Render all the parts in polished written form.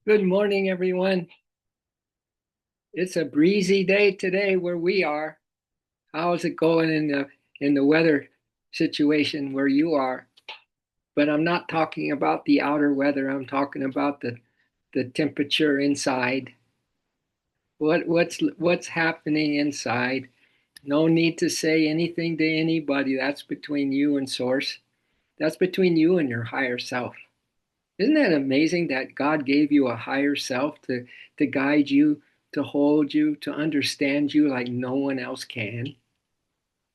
Good morning, everyone. It's a breezy day today where we are. How's it going in the weather situation where you are? But I'm not talking about the outer weather. I'm talking about the temperature inside. What's happening inside? No need to say anything to anybody. That's between you and source. That's between you and your higher self. Isn't that amazing that God gave you a higher self to guide you, to hold you, to understand you like no one else can?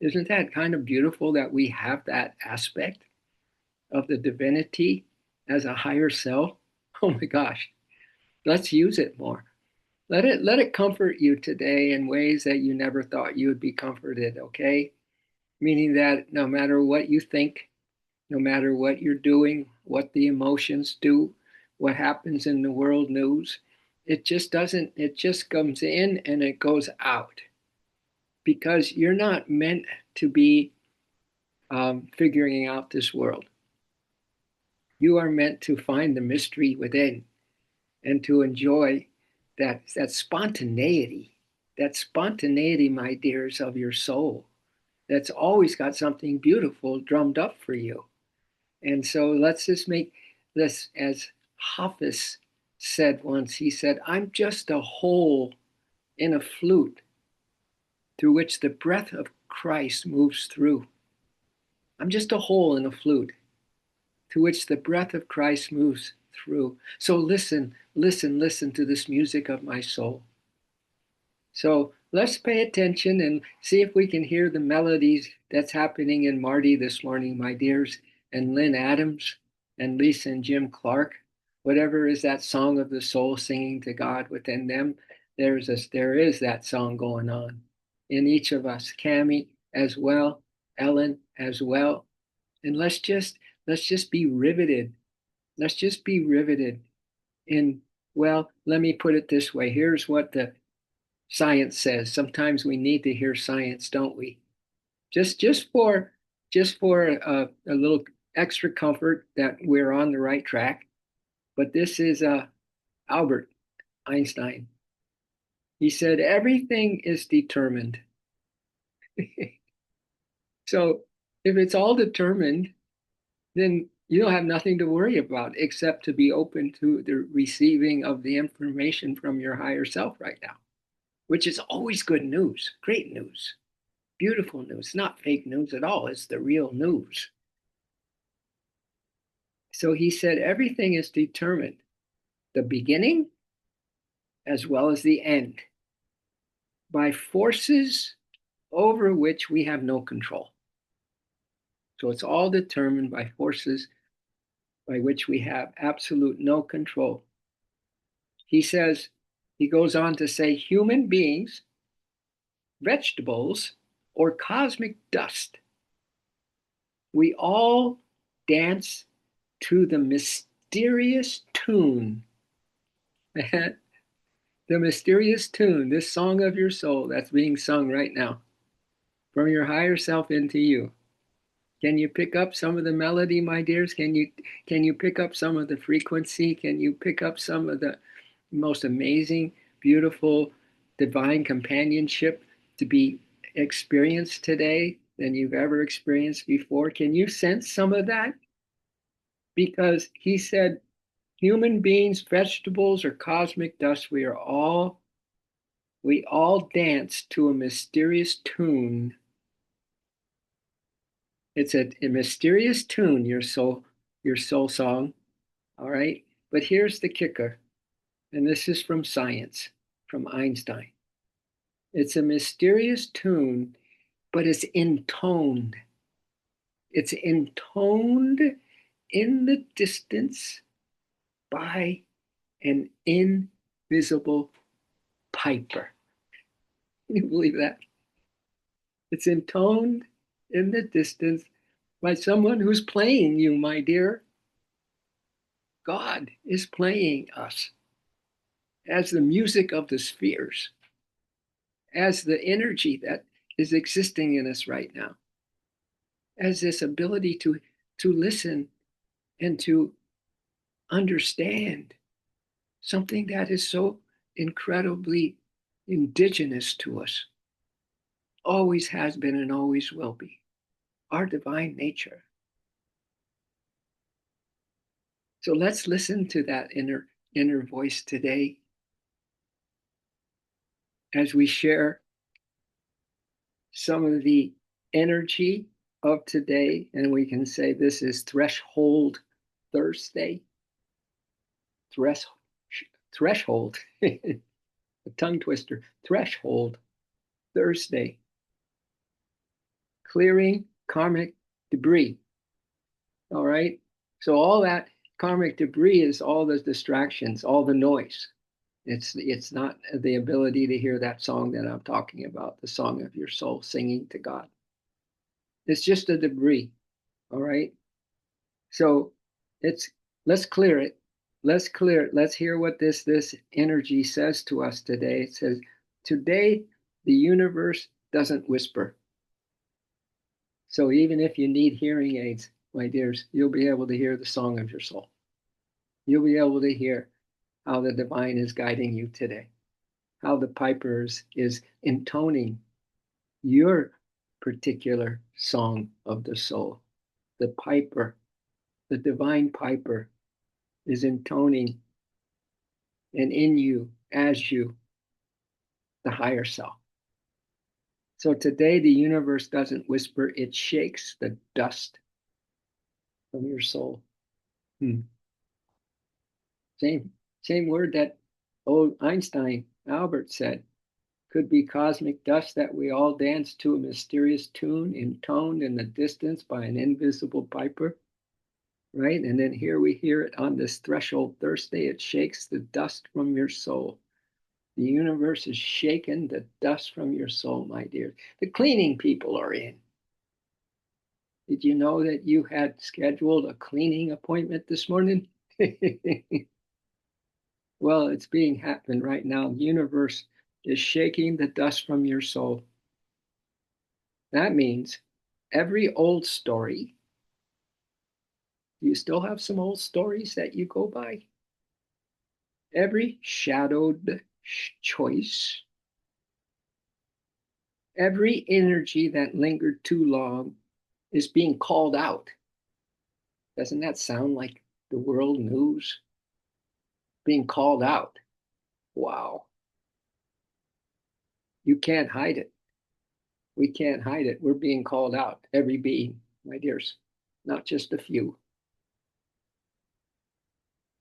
Isn't that kind of beautiful that we have that aspect of the divinity as a higher self? Oh my gosh, let's use it more. Let it comfort you today in ways that you never thought you would be comforted, okay? Meaning that no matter what you think, no matter what you're doing, what the emotions do, what happens in the world news. It just comes in and it goes out because you're not meant to be figuring out this world. You are meant to find the mystery within and to enjoy that spontaneity, my dears, of your soul that's always got something beautiful drummed up for you. And so let's just make this, as Hafiz said once, he said, I'm just a hole in a flute through which the breath of Christ moves through. I'm just a hole in a flute to which the breath of Christ moves through. So listen, listen, listen to this music of my soul. So let's pay attention and see if we can hear the melodies that's happening in Marty this morning, my dears, and Lynn Adams and Lisa and Jim Clark. Whatever is that song of the soul singing to God within them, there is that song going on in each of us. Cami as well, Ellen as well. And let's just be riveted. Let's just be riveted in, well, let me put it this way. Here's what the science says. Sometimes we need to hear science, don't we? Just for a little extra comfort that we're on the right track. But this is Albert Einstein. He said everything is determined. So if it's all determined, then you don't have nothing to worry about except to be open to the receiving of the information from your higher self right now, which is always good news, great news. Beautiful news, not fake news at all. It's the real news. So he said everything is determined, the beginning as well as the end, by forces over which we have no control. So it's all determined by forces by which we have absolute no control. He says, he goes on to say, human beings, vegetables, or cosmic dust, we all dance to the mysterious tune. The mysterious tune, this song of your soul that's being sung right now from your higher self into you. Can you pick up some of the melody, my dears? Can you pick up some of the frequency? Can you pick up some of the most amazing, beautiful, divine companionship to be experienced today than you've ever experienced before? Can you sense some of that? Because he said, human beings, vegetables, or cosmic dust, we all dance to a mysterious tune. It's a mysterious tune, your soul song. All right. But here's the kicker, and this is from science, from Einstein. It's a mysterious tune, but it's intoned. It's intoned in the distance by an invisible piper. Can you believe that? It's intoned in the distance by someone who's playing you, my dear. God is playing us as the music of the spheres, as the energy that is existing in us right now, as this ability to listen and to understand something that is so incredibly indigenous to us, always has been and always will be, our divine nature. So let's listen to that inner voice today as we share some of the energy of today. And we can say this is Threshold Thursday. Threshold, a tongue twister. Threshold Thursday. Clearing karmic debris. All right. So all that karmic debris is all the distractions, all the noise. It's not the ability to hear that song that I'm talking about, the song of your soul singing to God. It's just a debris. All right. So it's let's clear it. Let's clear it. Let's hear what this energy says to us today. It says, today the universe doesn't whisper. So even if you need hearing aids, my dears, you'll be able to hear the song of your soul. You'll be able to hear how the divine is guiding you today, how the piper is intoning your particular song of the soul. The piper, the divine piper, is intoning and in you, as you, the higher self. So today the universe doesn't whisper, it shakes the dust from your soul. Same word that old Einstein, Albert said, could be cosmic dust that we all dance to a mysterious tune intoned in the distance by an invisible piper, right? And then here we hear it on this threshold Thursday. It shakes the dust from your soul. The universe is shaking the dust from your soul, my dear. The cleaning people are in. Did you know that you had scheduled a cleaning appointment this morning? Well, it's being happened right now. The universe is shaking the dust from your soul. That means every old story, you still have some old stories that you go by? Every shadowed choice, every energy that lingered too long is being called out. Doesn't that sound like the world news? Being called out. Wow. You can't hide it. We can't hide it. We're being called out, every being, my dears, not just a few,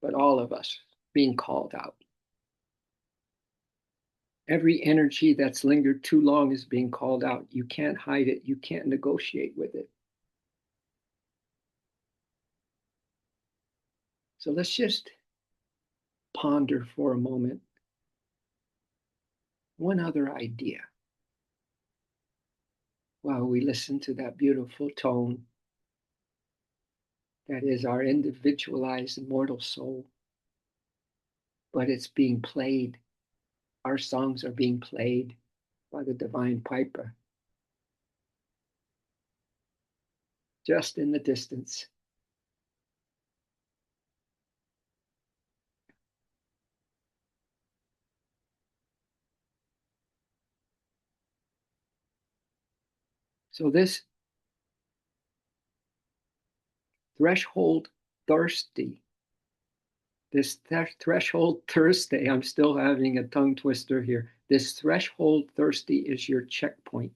but all of us being called out. Every energy that's lingered too long is being called out. You can't hide it. You can't negotiate with it. So let's just ponder for a moment one other idea while we listen to that beautiful tone that is our individualized immortal soul, but it's being played. Our songs are being played by the divine piper, just in the distance. So this threshold thirsty, this threshold Thursday, I'm still having a tongue twister here. This threshold thirsty is your checkpoint.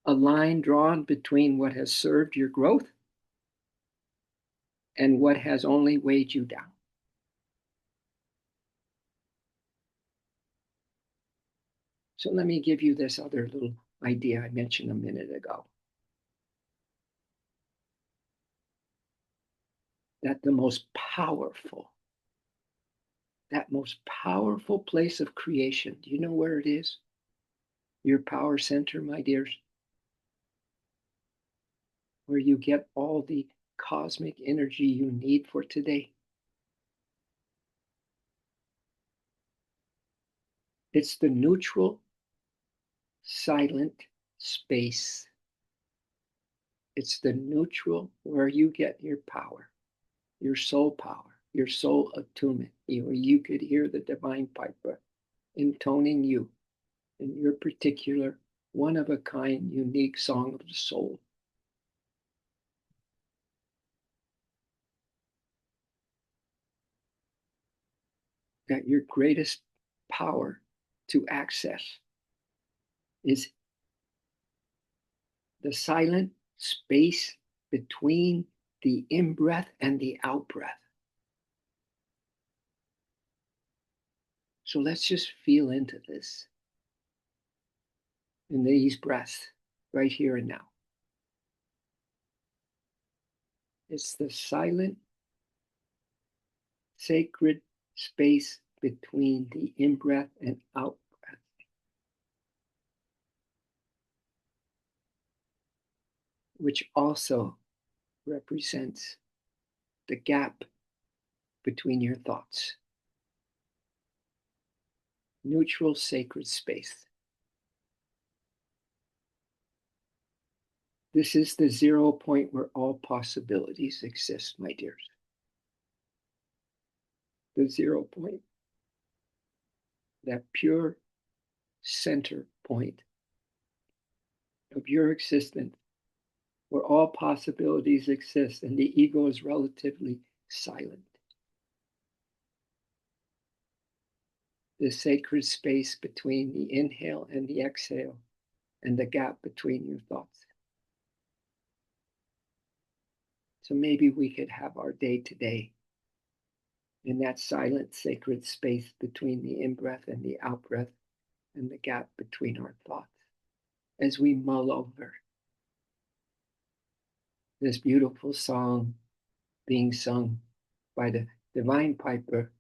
A line drawn between what has served your growth and what has only weighed you down. So let me give you this other little idea I mentioned a minute ago. That the most powerful place of creation, do you know where it is? Your power center, my dears, where you get all the cosmic energy you need for today. It's the neutral, silent space. It's the neutral where you get your power, your soul power. your soul attunement. You could hear the divine piper intoning you in your particular one of a kind, unique song of the soul. That your greatest power to access is the silent space between the in breath and the out breath. So let's just feel into this in these breaths right here and now. It's the silent, sacred space between the in breath and out breath, which also represents the gap between your thoughts. Neutral, sacred space. This is the 0 point where all possibilities exist, my dears. The 0 point, that pure center point of your existence where all possibilities exist and the ego is relatively silent. The sacred space between the inhale and the exhale and the gap between your thoughts. So maybe we could have our day today in that silent, sacred space between the in breath and the out breath and the gap between our thoughts as we mull over this beautiful song being sung by the divine piper,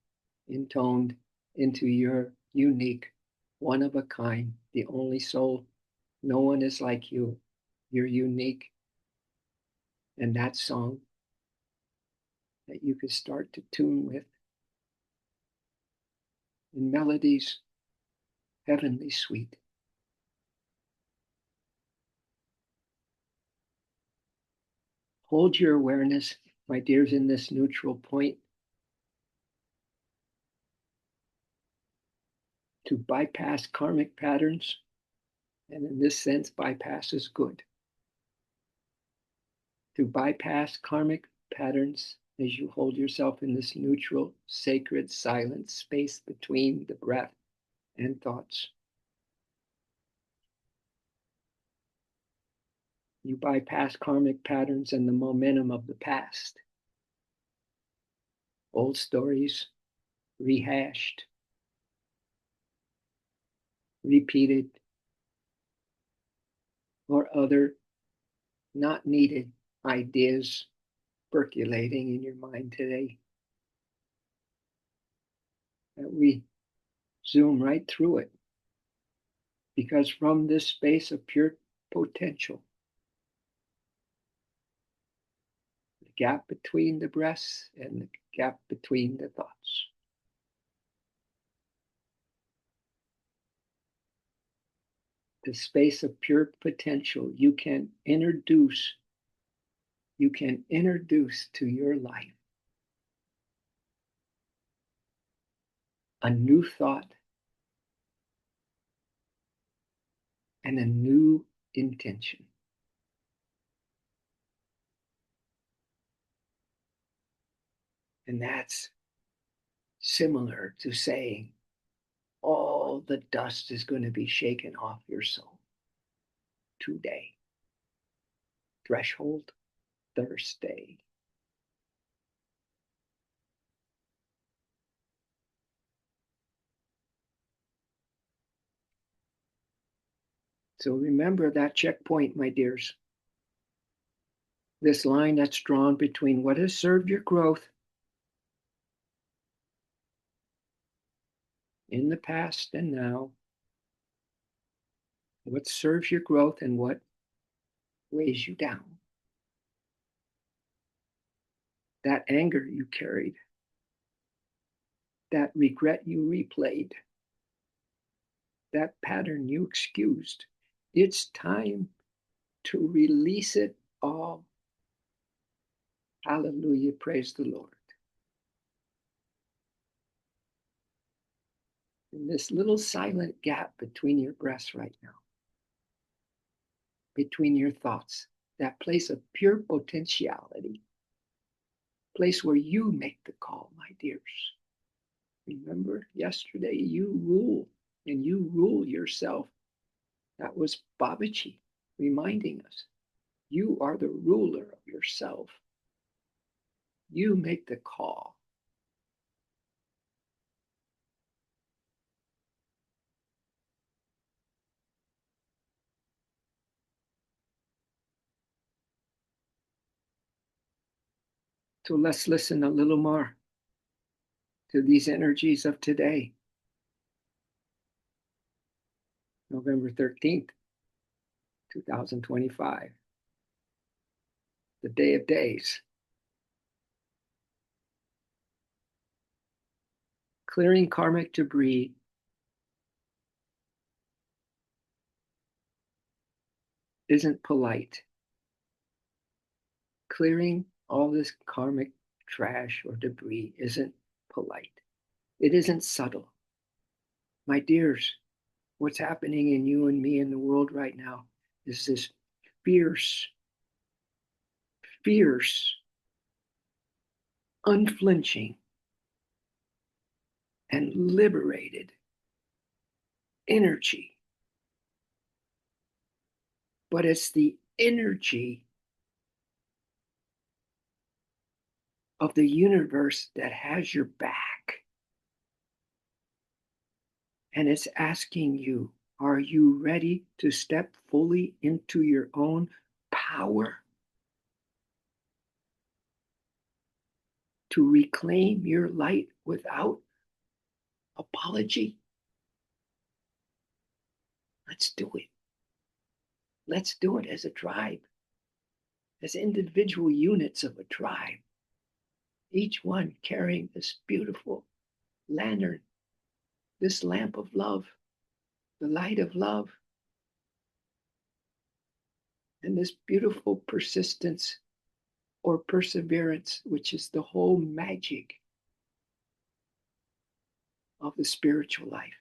intoned into your unique, one of a kind, the only soul. No one is like you. You're unique. And that song that you could start to tune with in melodies heavenly sweet. Hold your awareness, my dears, in this neutral point to bypass karmic patterns. And in this sense, bypass is good. To bypass karmic patterns as you hold yourself in this neutral, sacred, silent space between the breath and thoughts. You bypass karmic patterns and the momentum of the past. Old stories rehashed, repeated, or other not needed ideas percolating in your mind today. That we zoom right through it. Because from this space of pure potential, the gap between the breaths and the gap between the thoughts, the space of pure potential, you can introduce to your life a new thought and a new intention. And that's similar to saying all the dust is going to be shaken off your soul today. Threshold Thursday. So remember that checkpoint, my dears. This line that's drawn between what has served your growth in the past and now, what serves your growth and what weighs you down. That anger you carried, that regret you replayed, that pattern you excused. It's time to release it all. Hallelujah, praise the Lord. in this little silent gap between your breaths right now, between your thoughts, that place of pure potentiality, place where you make the call, my dears. Remember, yesterday you rule and you rule yourself. That was Babaji reminding us you are the ruler of yourself. You make the call. So let's listen a little more to these energies of today, November 13th, 2025, the day of days. Clearing karmic debris isn't polite. Clearing all this karmic trash or debris isn't polite. It isn't subtle. My dears, what's happening in you and me in the world right now is this fierce, fierce, unflinching, and liberated energy. But it's the energy of the universe that has your back. And it's asking you, are you ready to step fully into your own power? To reclaim your light without apology? Let's do it. Let's do it as a tribe, as individual units of a tribe, each one carrying this beautiful lantern, this lamp of love, the light of love, and this beautiful persistence or perseverance, which is the whole magic of the spiritual life.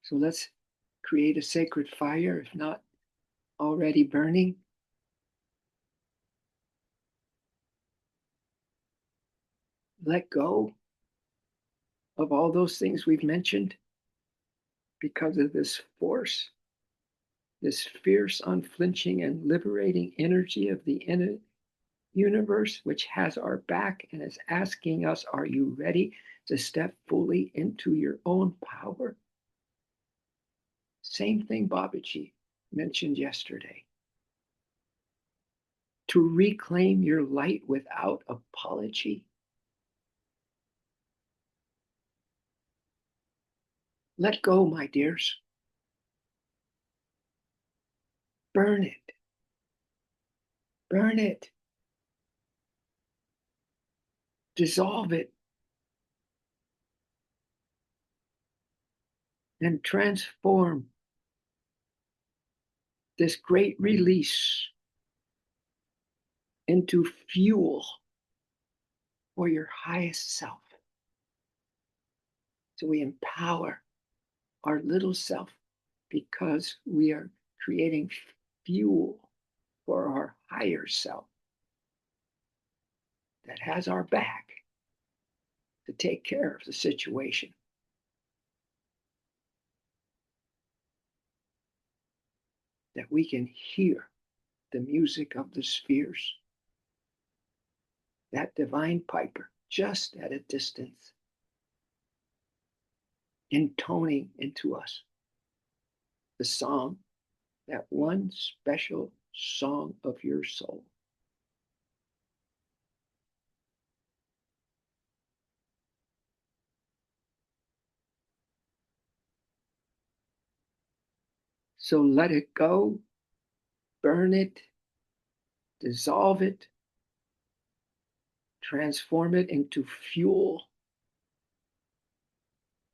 So let's create a sacred fire, if not already burning. Let go of all those things we've mentioned because of this force, this fierce, unflinching, and liberating energy of the universe, which has our back and is asking us, are you ready to step fully into your own power? Same thing Babaji mentioned yesterday. To reclaim your light without apology. Let go, my dears. Burn it. Burn it. Dissolve it. And transform this great release into fuel for your highest self. So we empower our little self because we are creating fuel for our higher self that has our back to take care of the situation. That we can hear the music of the spheres, that divine piper just at a distance, intoning into us the song, that one special song of your soul. So let it go, burn it, dissolve it, transform it into fuel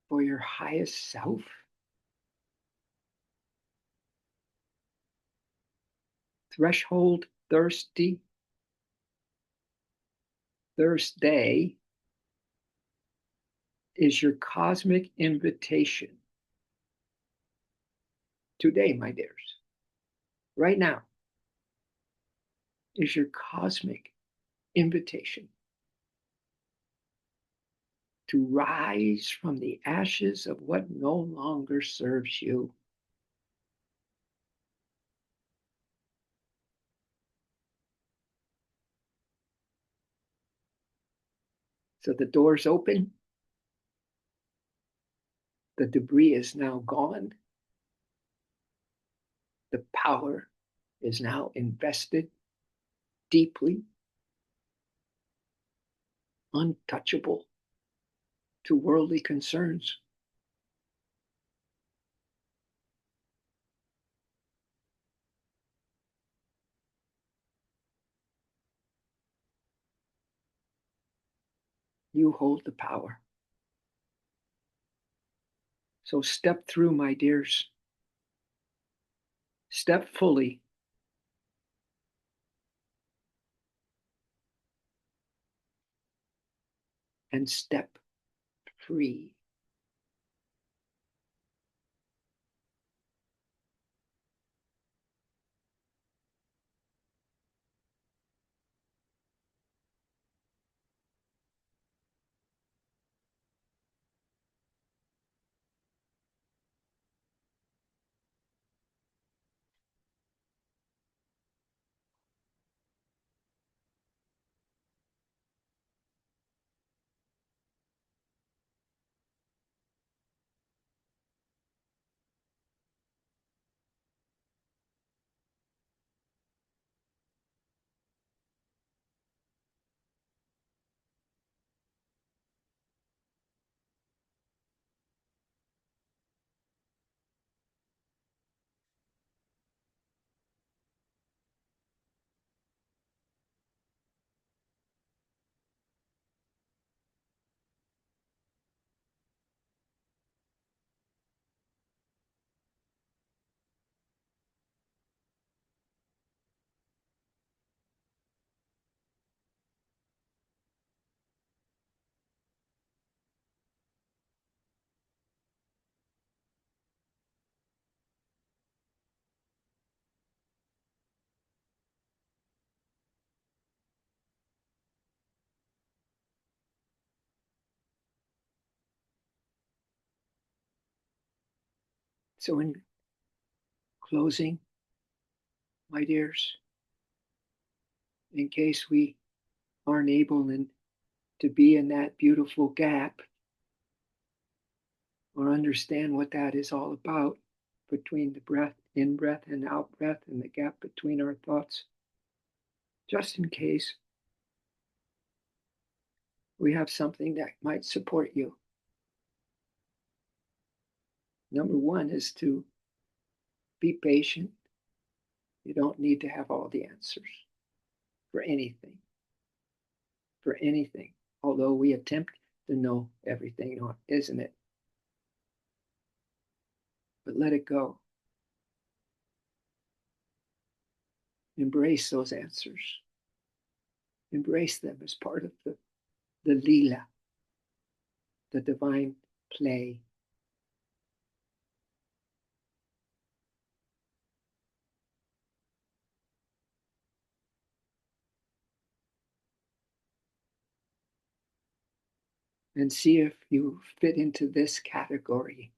for your highest self. Threshold Thursday is your cosmic invitation. Today, my dears, right now, is your cosmic invitation to rise from the ashes of what no longer serves you. So the door's open. The debris is now gone. The power is now invested deeply, untouchable to worldly concerns. You hold the power. So step through, my dears. Step fully. And step free. So, in closing, my dears, in case we aren't able to be in that beautiful gap or understand what that is all about between the breath, in breath and out breath, and the gap between our thoughts, just in case, we have something that might support you. Number one is to be patient. You don't need to have all the answers for anything, for anything, although we attempt to know everything, isn't it? But let it go. Embrace those answers. Embrace them as part of the lila, the divine play. And see if you fit into this category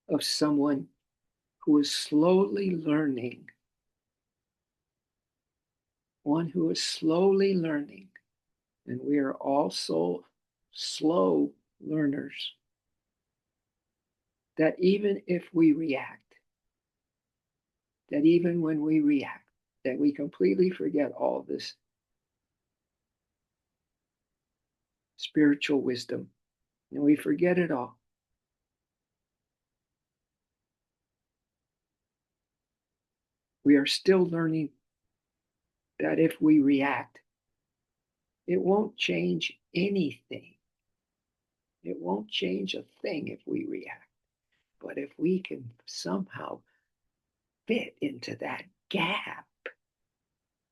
of someone who is slowly learning, one who is slowly learning, and we are all so slow learners that even if we react, that even when we react, that we completely forget all this spiritual wisdom and we forget it all. We are still learning that if we react, it won't change anything. It won't change a thing if we react. But if we can somehow fit into that gap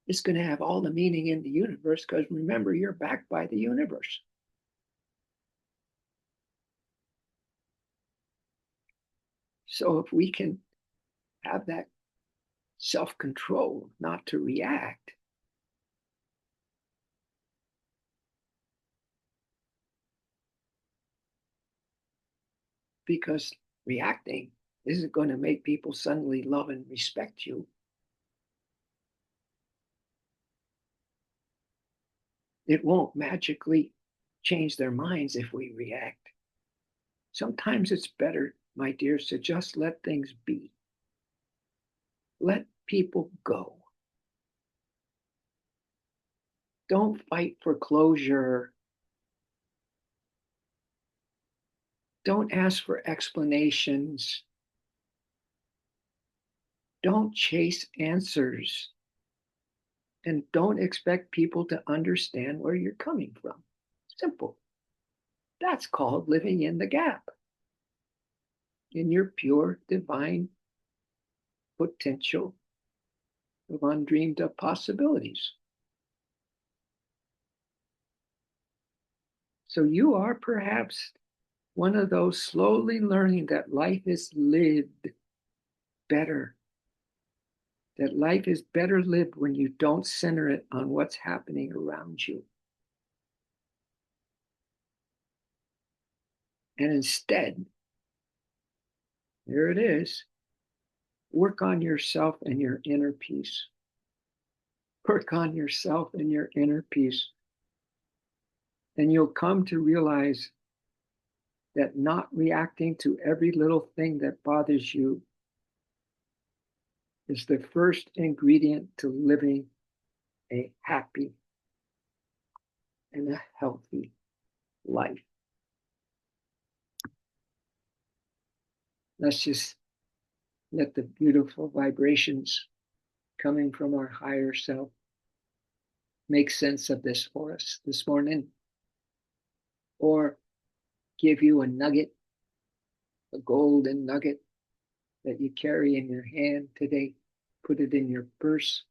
is going to have all the meaning in the universe, because remember, you're backed by the universe. So if we can have that self-control not to react, because reacting isn't going to make people suddenly love and respect you. It won't magically change their minds if we react. Sometimes it's better, my dears, to just let things be. Let people go. Don't fight for closure. Don't ask for explanations. Don't chase answers. And don't expect people to understand where you're coming from. Simple. That's called living in the gap, in your pure divine potential of undreamed of possibilities. So you are perhaps one of those slowly learning that life is lived better, that life is better lived when you don't center it on what's happening around you. And instead, there it is, work on yourself and your inner peace. Work on yourself and your inner peace. And you'll come to realize that not reacting to every little thing that bothers you is the first ingredient to living a happy and a healthy life. Let's just let the beautiful vibrations coming from our higher self make sense of this for us this morning, or give you a nugget, a golden nugget that you carry in your hand today. Put it in your purse,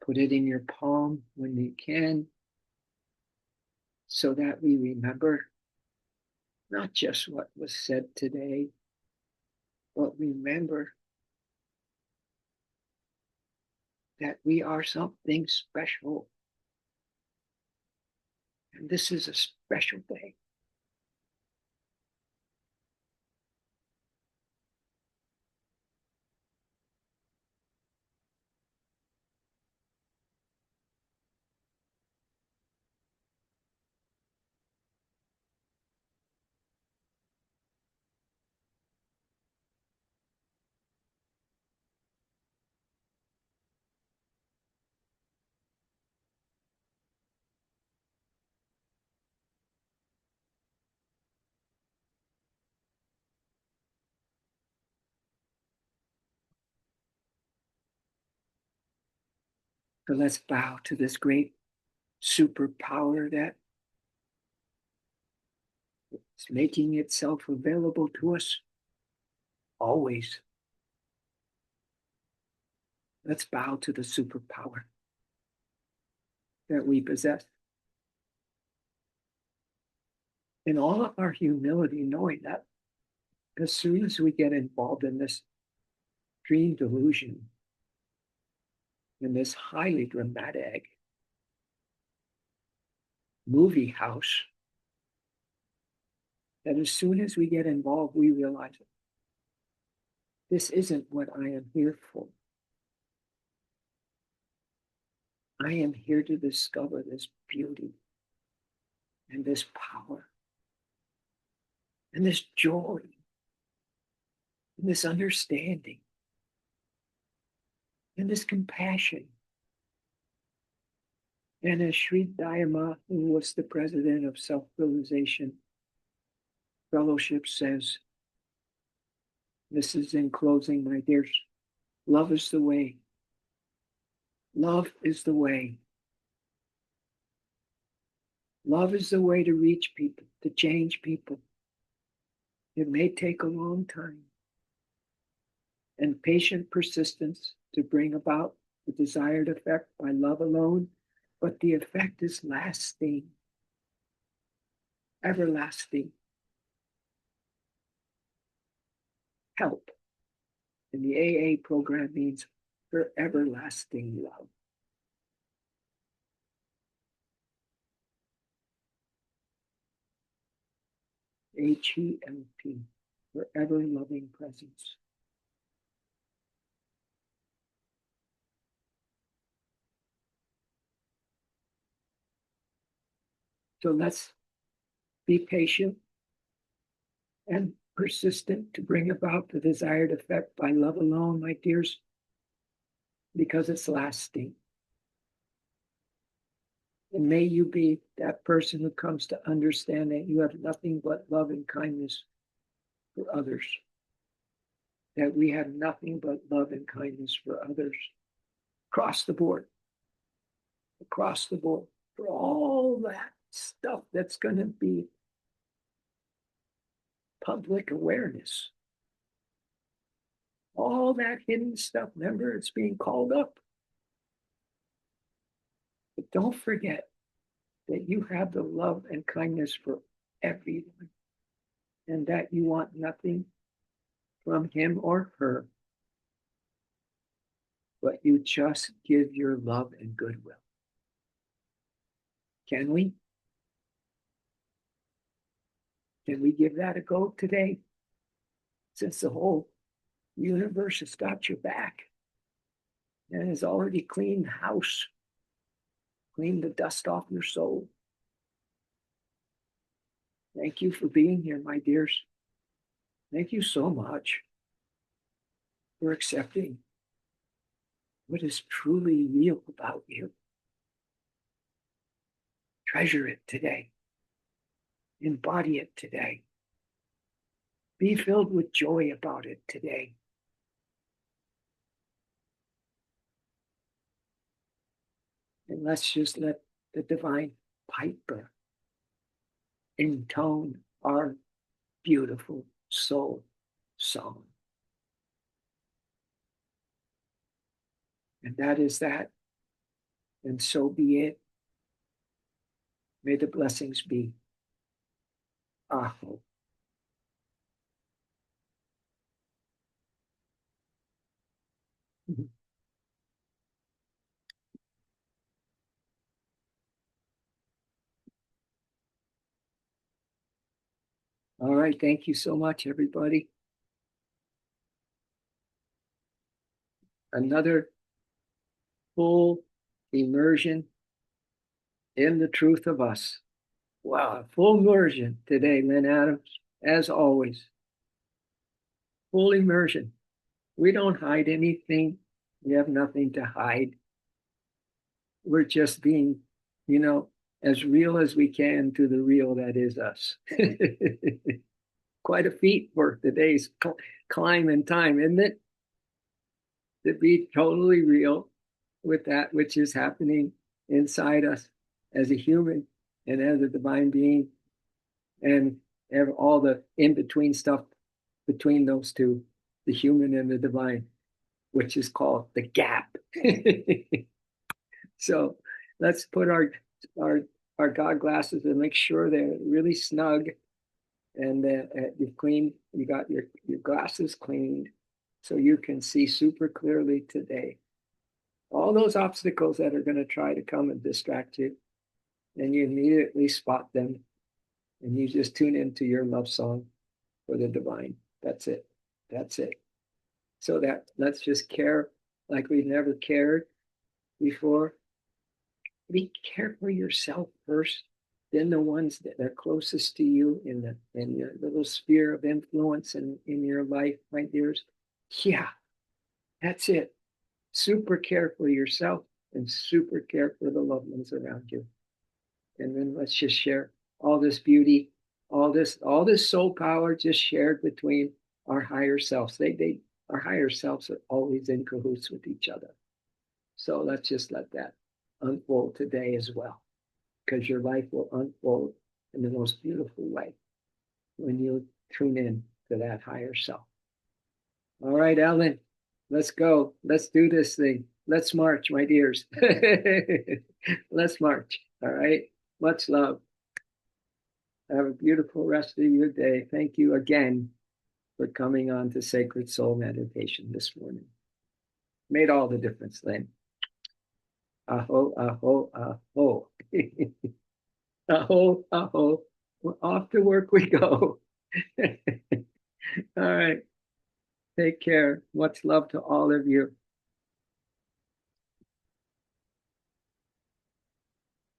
put it in your palm when you can, so that we remember not just what was said today, but remember that we are something special. And this is a special day. So let's bow to this great superpower that is making itself available to us always. Let's bow to the superpower that we possess. In all of our humility, knowing that as soon as we get involved in this dream delusion, in this highly dramatic movie house, that as soon as we get involved, we realize this isn't what I am here for. I am here to discover this beauty and this power and this joy and this understanding and this compassion. And as Sri Dayama, who was the president of Self-Realization Fellowship, says, this is in closing, my dears, love is the way. Love is the way. Love is the way to reach people, to change people. It may take a long time, and patient persistence to bring about the desired effect by love alone, but the effect is lasting, everlasting. Help in the AA program means for everlasting love. HELP, for ever loving presence. So let's be patient and persistent to bring about the desired effect by love alone, my dears, because it's lasting. And may you be that person who comes to understand that you have nothing but love and kindness for others. That we have nothing but love and kindness for others across the board, for all that stuff that's going to be public awareness. All that hidden stuff, remember, it's being called up. But don't forget that you have the love and kindness for everyone, and that you want nothing from him or her, but you just give your love and goodwill. Can we? Can we give that a go today? Since the whole universe has got your back and has already cleaned the house, cleaned the dust off your soul. Thank you for being here, my dears. Thank you so much for accepting what is truly real about you. Treasure it today. Embody it today. Be filled with joy about it today. And let's just let the divine piper intone our beautiful soul song. And that is that. And so be it. May the blessings be. Aho. All right. Thank you so much, everybody. Another full immersion in the truth of us. Wow. Full immersion today, Lynn Adams, as always. Full immersion. We don't hide anything. We have nothing to hide. We're just being, as real as we can to the real that is us. Quite a feat for today's climb in time, isn't it? To be totally real with that which is happening inside us as a human and as a divine being, and all the in-between stuff between those two, the human and the divine, which is called the gap. So let's put our God glasses and make sure they're really snug, and you've cleaned. You got your glasses cleaned, so you can see super clearly today. All those obstacles that are going to try to come and distract you, and you immediately spot them, and you just tune into your love song for the divine. That's it. That's it. So that let's just care like we've never cared before. Care for yourself first, then the ones that are closest to you in your little sphere of influence in your life, my dears. Yeah, that's it. Super care for yourself and super care for the loved ones around you. And then let's just share all this beauty, all this soul power just shared between our higher selves. Our higher selves are always in cahoots with each other. So let's just let that unfold today as well, because your life will unfold in the most beautiful way when you tune in to that higher self. All right, Ellen, let's go. Let's do this thing. Let's march, my dears. Let's march. All right. Much love. Have a beautiful rest of your day. Thank you again for coming on to Sacred Soul Meditation this morning. Made all the difference, Lynn. Aho, aho, aho. Aho, aho. Well, off to work we go. All right. Take care. Much love to all of you.